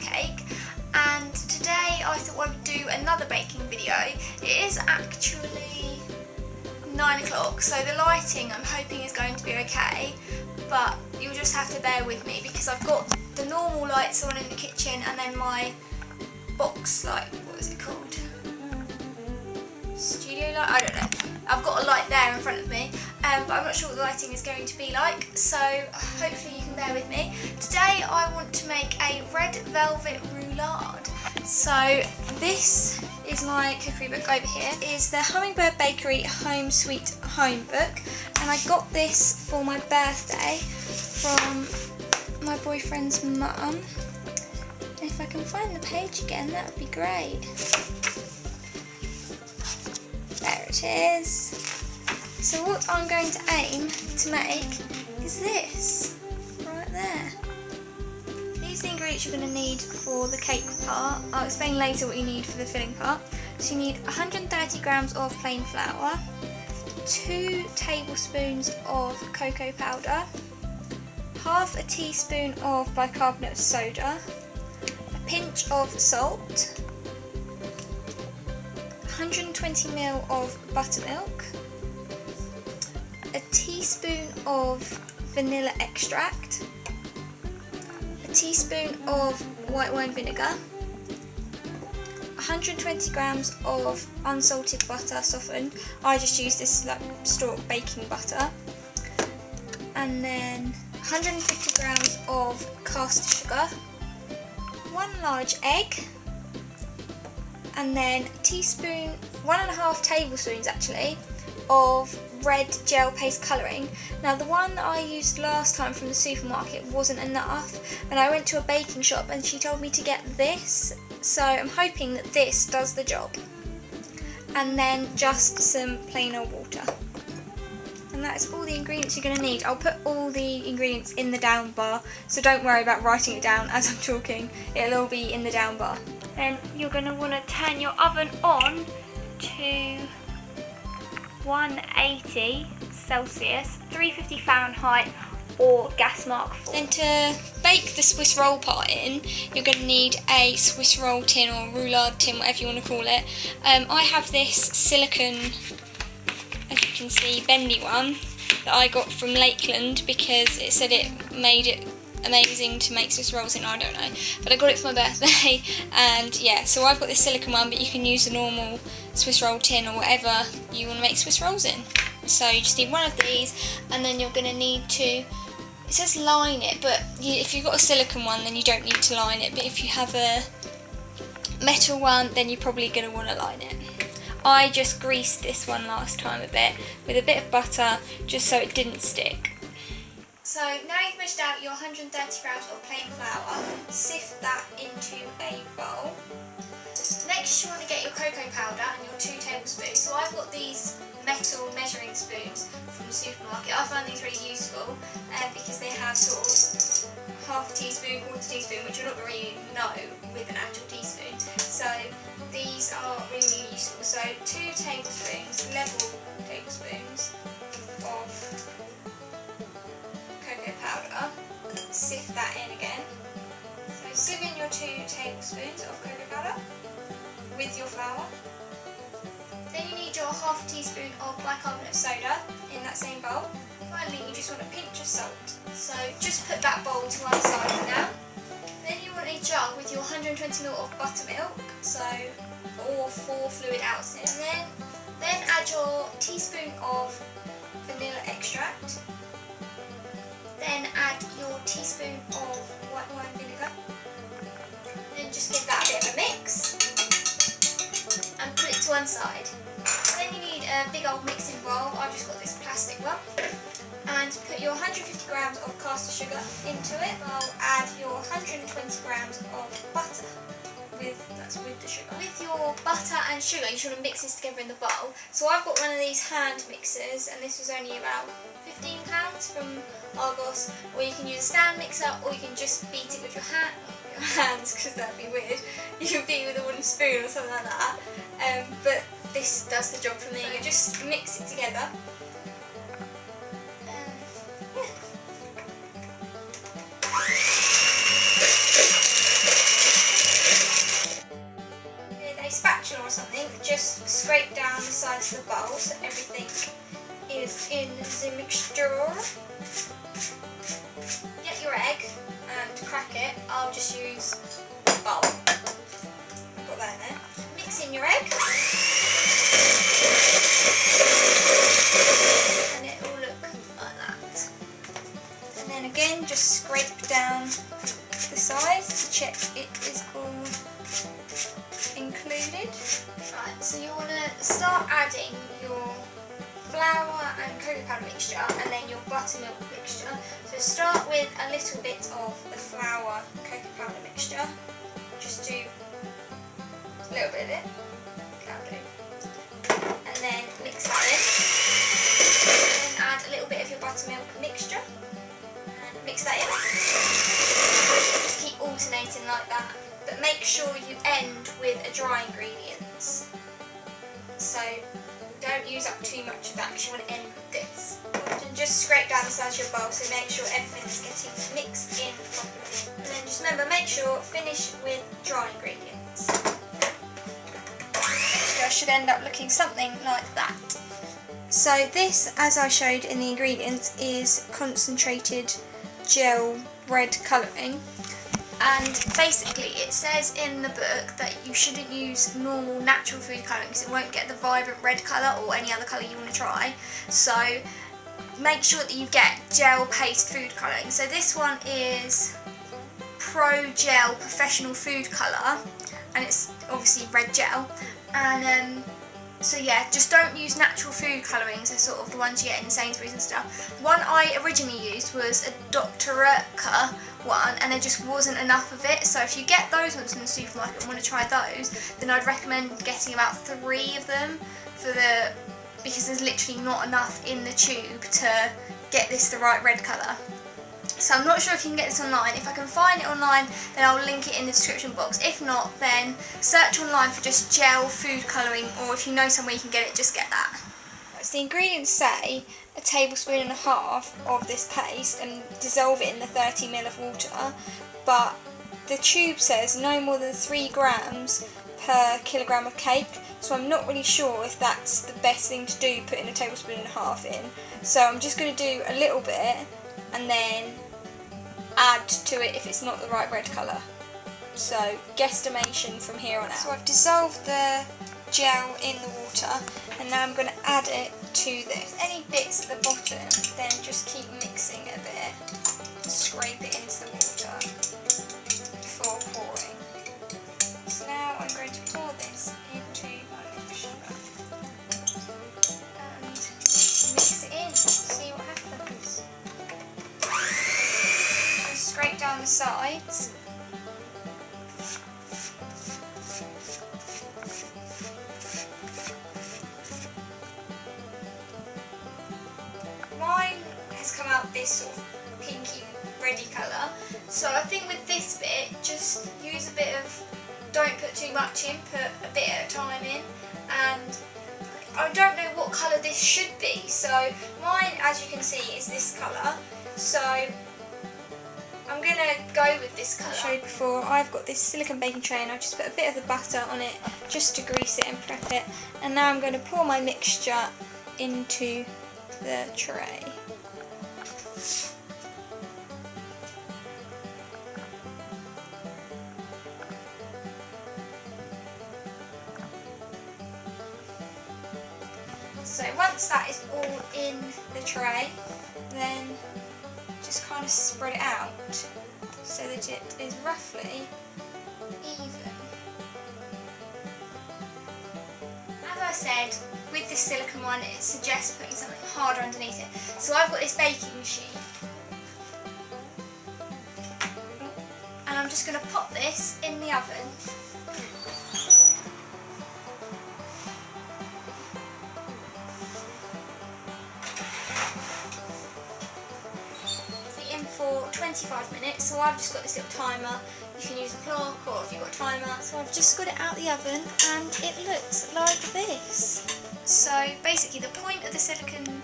cake, and today I thought I would do another baking video. It is actually 9 o'clock, so the lighting I'm hoping is going to be okay, but you'll just have to bear with me because I've got the normal lights on in the kitchen and then my box light, what is it called? Studio light? I don't know. I've got a light there in front of me, but I'm not sure what the lighting is going to be like, so hopefully you can bear with me. Today I want to make a red velvet roulade. So this is my cookery book over here. It is the Hummingbird Bakery Home Sweet Home book, and I got this for my birthday from my boyfriend's mum. And if I can find the page again, that would be great. There it is. So what I'm going to aim to make is this, right there. These are the ingredients you're going to need for the cake part. I'll explain later what you need for the filling part. So you need 130 grams of plain flour, 2 tablespoons of cocoa powder, half a teaspoon of bicarbonate soda, a pinch of salt, 120 ml of buttermilk, a teaspoon of vanilla extract, a teaspoon of white wine vinegar, 120 grams of unsalted butter softened. I just use this like store baking butter, and then 150 grams of caster sugar, 1 large egg, and then 1.5 tablespoons actually of red gel paste colouring. Now the one that I used last time from the supermarket wasn't enough, and I went to a baking shop and she told me to get this, so I'm hoping that this does the job. And then just some plain old water. And that's all the ingredients you're going to need. I'll put all the ingredients in the down bar, so don't worry about writing it down as I'm talking. It'll all be in the down bar. Then you're going to want to turn your oven on to 180 Celsius, 350 Fahrenheit or gas mark 4. Then to bake the Swiss roll part in, you're going to need a Swiss roll tin or roulade tin, whatever you want to call it. I have this silicone, as you can see, bendy one that I got from Lakeland because it said it made it amazing to make Swiss rolls in. I don't know, but I got it for my birthday, and yeah, so I've got this silicone one, but you can use a normal Swiss roll tin or whatever you want to make Swiss rolls in. So you just need one of these, and then you're going to need to, it says line it, but if you've got a silicone one then you don't need to line it, but if you have a metal one then you're probably going to want to line it. I just greased this one last time a bit with a bit of butter just so it didn't stick. So now you've measured out your 130 grams of plain flour, sift that into a bowl. Next you want to get your cocoa powder and your 2 tablespoons. So I've got these metal measuring spoons from the supermarket. I find these really useful because they have sort of half a teaspoon, quarter teaspoon, which you're not really know with an actual teaspoon. So these are really useful. So 2 tablespoons, level tablespoons of cocoa powder, sift that in again. So sieve in your 2 tablespoons of cocoa powder with your flour. Then you need your half a teaspoon of bicarbonate soda in that same bowl. Finally you just want a pinch of salt. So just put that bowl to one side for now. Then you want a jug with your 120 ml of buttermilk, so or 4 fluid ounces. And then add your teaspoon of vanilla extract. Then add your teaspoon of white wine vinegar. Then just give that a bit of a mix and put it to one side. Then you need a big old mixing bowl. I've just got this plastic one. And put your 150 grams of caster sugar into it. I'll add your 120 grams of butter. That's with the sugar. With your butter and sugar, you just want to mix this together in the bowl. So I've got one of these hand mixers, and this was only about £15 from Argos. Or you can use a stand mixer, or you can just beat it with your hands, because that'd be weird. You can beat it with a wooden spoon or something like that. But this does the job for me. You just mix it together. just scrape down the sides of the bowl so everything is in the mixture. Get your egg and crack it. I'll just use a bowl. Put that in there. Mix in your egg. And it will look like that. And then again, just scrape down the sides to check it is all included. Right, so you want to start adding your flour and cocoa powder mixture and then your buttermilk mixture. So start with a little bit of the flour and cocoa powder mixture. Just do a little bit of it. That'll do. And then mix that in. And then add a little bit of your buttermilk mixture. And mix that in. Just keep alternating like that. But make sure you end with a dry ingredients. So don't use up too much of that because you want to end with this. And just scrape down the sides of your bowl so make sure everything is getting mixed in properly. And then just remember, make sure finish with dry ingredients. The mixture should end up looking something like that. So this, as I showed in the ingredients, is concentrated gel red colouring. And basically it says in the book that you shouldn't use normal natural food colouring because it won't get the vibrant red colour or any other colour you want to try. So make sure that you get gel paste food colouring. So this one is Pro Gel Professional Food Colour and it's obviously red gel. And so yeah, just don't use natural food colouring, so sort of the ones you get in Sainsbury's and stuff. The one I originally used was a Dr. Oetker one and there just wasn't enough of it, so if you get those ones in the supermarket and want to try those, then I'd recommend getting about 3 of them because there's literally not enough in the tube to get this the right red colour. So I'm not sure if you can get this online. If I can find it online, then I'll link it in the description box. If not, then search online for just gel food colouring, or if you know somewhere you can get it, just get that. So the ingredients say 1.5 tablespoons of this paste and dissolve it in the 30 ml of water, but the tube says no more than 3 grams per kilogram of cake, so I'm not really sure if that's the best thing to do, putting 1.5 tablespoons in. So I'm just going to do a little bit and then add to it if it's not the right red colour. So guesstimation from here on out. So I've dissolved the gel in the water and now I'm going to add it to this. Any bits at the bottom, then just keep mixing it a bit and scrape it into the water before pouring. So now I'm going to pour this into my mixture and mix it in, see what happens. Scrape down the sides. Mine has come out this sort of pinky reddy colour, so I think with this bit just use a bit of, don't put too much in, put a bit at a time in, and I don't know what colour this should be, so mine, as you can see, is this colour, so I'm going to go with this colour. I showed before, I've got this silicone baking tray and I've just put a bit of the butter on it just to grease it and prep it, and now I'm going to pour my mixture into the tray. So once that is all in the tray, then just kind of spread it out so that it is roughly even. As I said, with this silicone one it suggests putting something harder underneath it. So I've got this baking sheet and I'm just going to pop this in the oven. For 25 minutes, so I've just got this little timer. You can use a clock or if you've got a timer. So I've just got it out the oven and it looks like this. So basically the point of the silicone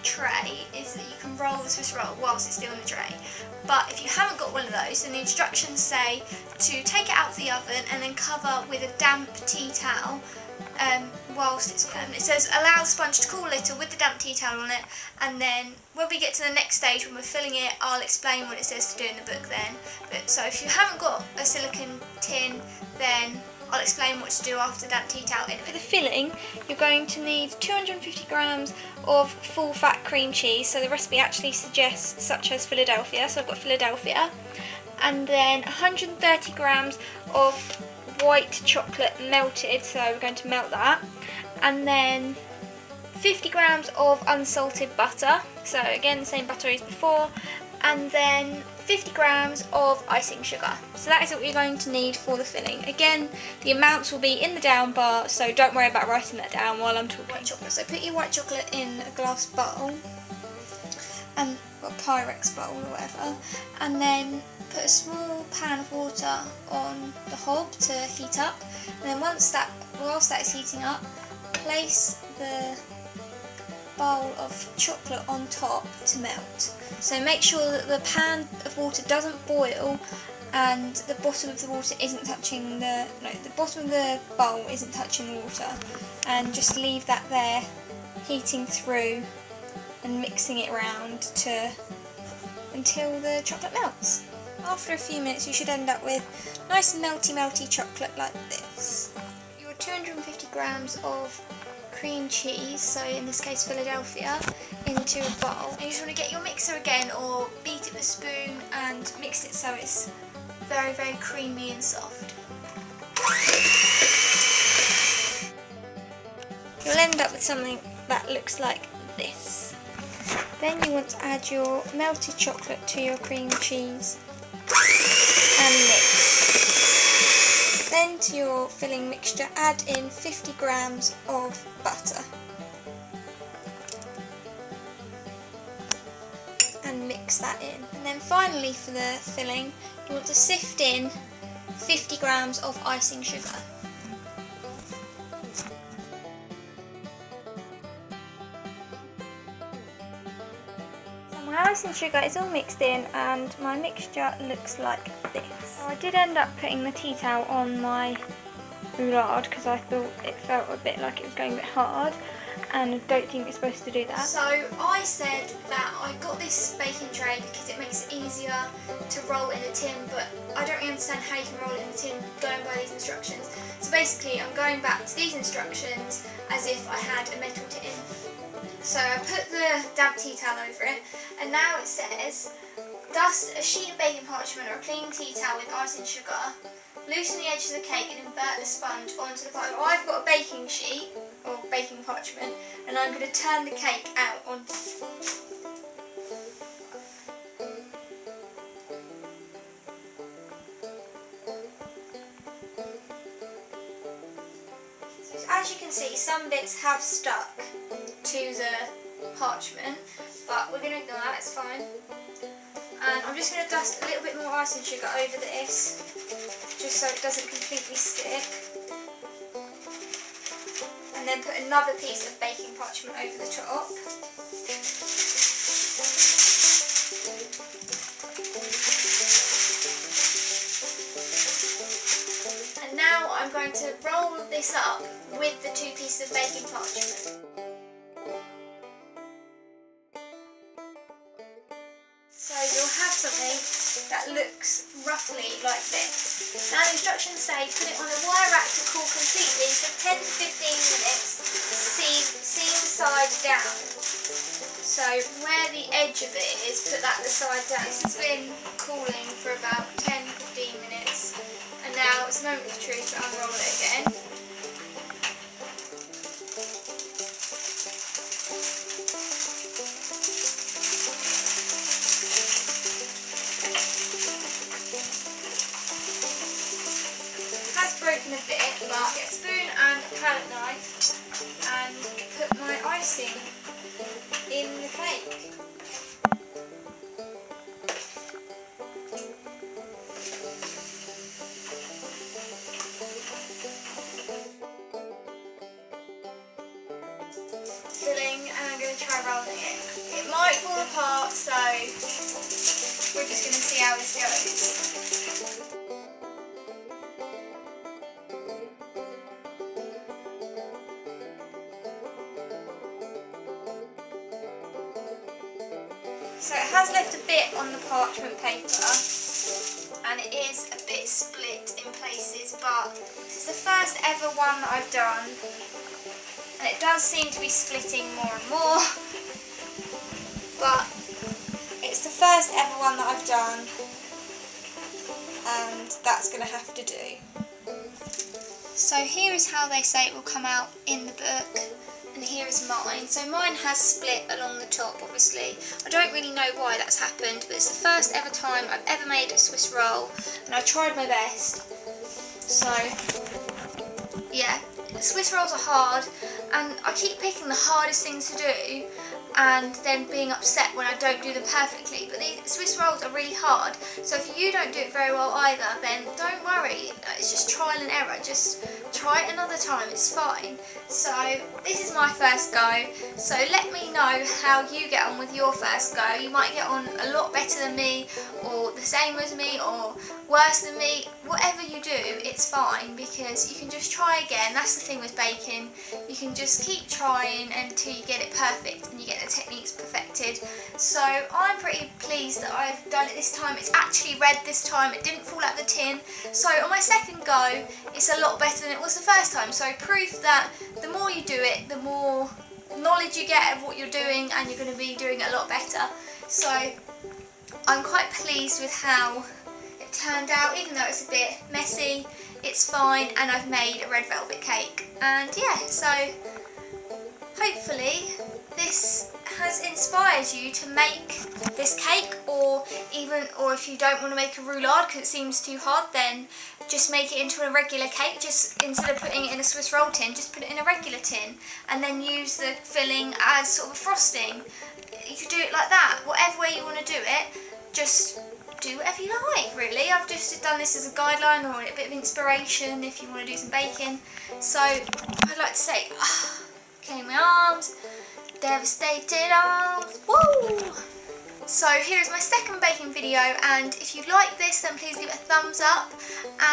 tray is that you can roll the Swiss roll whilst it's still in the tray. But if you haven't got one of those, then the instructions say to take it out of the oven and then cover with a damp tea towel whilst it's cool. It says allow the sponge to cool a little with the damp tea towel on it, and then when we get to the next stage when we're filling it, I'll explain what it says to do in the book then. But so if you haven't got a silicone tin, then I'll explain what to do after the damp tea towel in. For the filling, you're going to need 250 grams of full fat cream cheese, so the recipe actually suggests such as Philadelphia, so I've got Philadelphia, and then 130 grams of white chocolate melted, so we're going to melt that, and then 50 grams of unsalted butter, so again the same butter as before, and then 50 grams of icing sugar. So that is what you're going to need for the filling. Again, the amounts will be in the down bar, so don't worry about writing that down while I'm talking. White chocolate. So put your white chocolate in a glass bowl, and a Pyrex bowl or whatever, and then put a small pan of water on the hob to heat up, and then whilst that is heating up, place the bowl of chocolate on top to melt. So make sure that the pan of water doesn't boil and the bottom of the water isn't touching the bottom of the bowl isn't touching the water, and just leave that there heating through and mixing it around until the chocolate melts. After a few minutes you should end up with nice and melty chocolate like this. Your 250 grams of cream cheese, so in this case Philadelphia, into a bowl. And you just want to get your mixer again or beat it with a spoon and mix it so it's very, very creamy and soft. You'll end up with something that looks like this. Then you want to add your melted chocolate to your cream cheese and mix. Then to your filling mixture add in 50 grams of butter and mix that in. And then finally for the filling you want to sift in 50 grams of icing sugar. My icing sugar is all mixed in and my mixture looks like this. So I did end up putting the tea towel on my roulade because I thought it felt a bit like it was going a bit hard, and I don't think it's supposed to do that. So I said that I got this baking tray because it makes it easier to roll in the tin, but I don't really understand how you can roll it in the tin going by these instructions. So basically I'm going back to these instructions as if I had a metal tin. So I put the damp tea towel over it, and now it says dust a sheet of baking parchment or a clean tea towel with icing sugar, loosen the edge of the cake and invert the sponge onto the bottom. I've got a baking sheet or baking parchment, and I'm going to turn the cake out on. As you can see, some bits have stuck to the parchment, but we're going to ignore that, it's fine. And I'm just going to dust a little bit more icing sugar over this, just so it doesn't completely stick. And then put another piece of baking parchment over the top. And now I'm going to roll this up with the 2 pieces of baking parchment. So you'll have something that looks roughly like this. Now the instructions say put it on a wire rack to cool completely for 10 to 15 minutes, seam side down. So where the edge of it is, put that the side down. This has been cooling for about 10-15 minutes, and now it's the moment of truth to unroll it again. Broken a bit, but get a spoon and a palette knife and put my icing in the cake. Filling, and I'm going to try rolling it. It might fall apart, so we're just going to see how this goes. So it has left a bit on the parchment paper and it is a bit split in places, but this is the first ever one that I've done and it does seem to be splitting more and more, but it's the first ever one that I've done and that's going to have to do. So here is how they say it will come out in the book, and here is mine. So mine has split along the top, obviously. I don't really know why that's happened, but it's the first ever time I've ever made a Swiss roll, and I tried my best. So, yeah, Swiss rolls are hard, and I keep picking the hardest things to do, and then being upset when I don't do them perfectly. But the Swiss rolls are really hard, so if you don't do it very well either, then don't worry, it's just trial and error. Just try it another time, it's fine. So this is my first go, so let me know how you get on with your first go. You might get on a lot better than me, or the same as me, or worse than me. Whatever you do, it's fine, because you can just try again. That's the thing with baking, you can just keep trying until you get it perfect and you get the techniques perfected. So I'm pretty pleased that I've done it this time. It's actually red this time, it didn't fall out of the tin. So on my second go, it's a lot better than it was the first time. So proof that the more you do it, the more knowledge you get of what you're doing, and you're going to be doing it a lot better. So I'm quite pleased with how it turned out, even though it's a bit messy, it's fine, and I've made a red velvet cake. And yeah, so hopefully this has inspired you to make this cake, or if you don't want to make a roulade because it seems too hard, then just make it into a regular cake. Just instead of putting it in a Swiss roll tin, just put it in a regular tin and then use the filling as sort of a frosting. You could do it like that, whatever way you want to do it, just do whatever you like really. I've just done this as a guideline or a bit of inspiration if you want to do some baking. So I'd like to say, okay, my arms, devastated arms, woo! So here is my second baking video, and if you like this then please give it a thumbs up,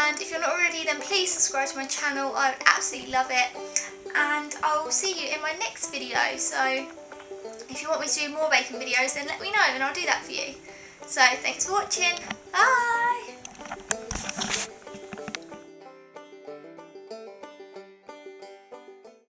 and if you're not already then please subscribe to my channel. I would absolutely love it, and I will see you in my next video. So if you want me to do more baking videos then let me know and I'll do that for you. So thanks for watching, bye!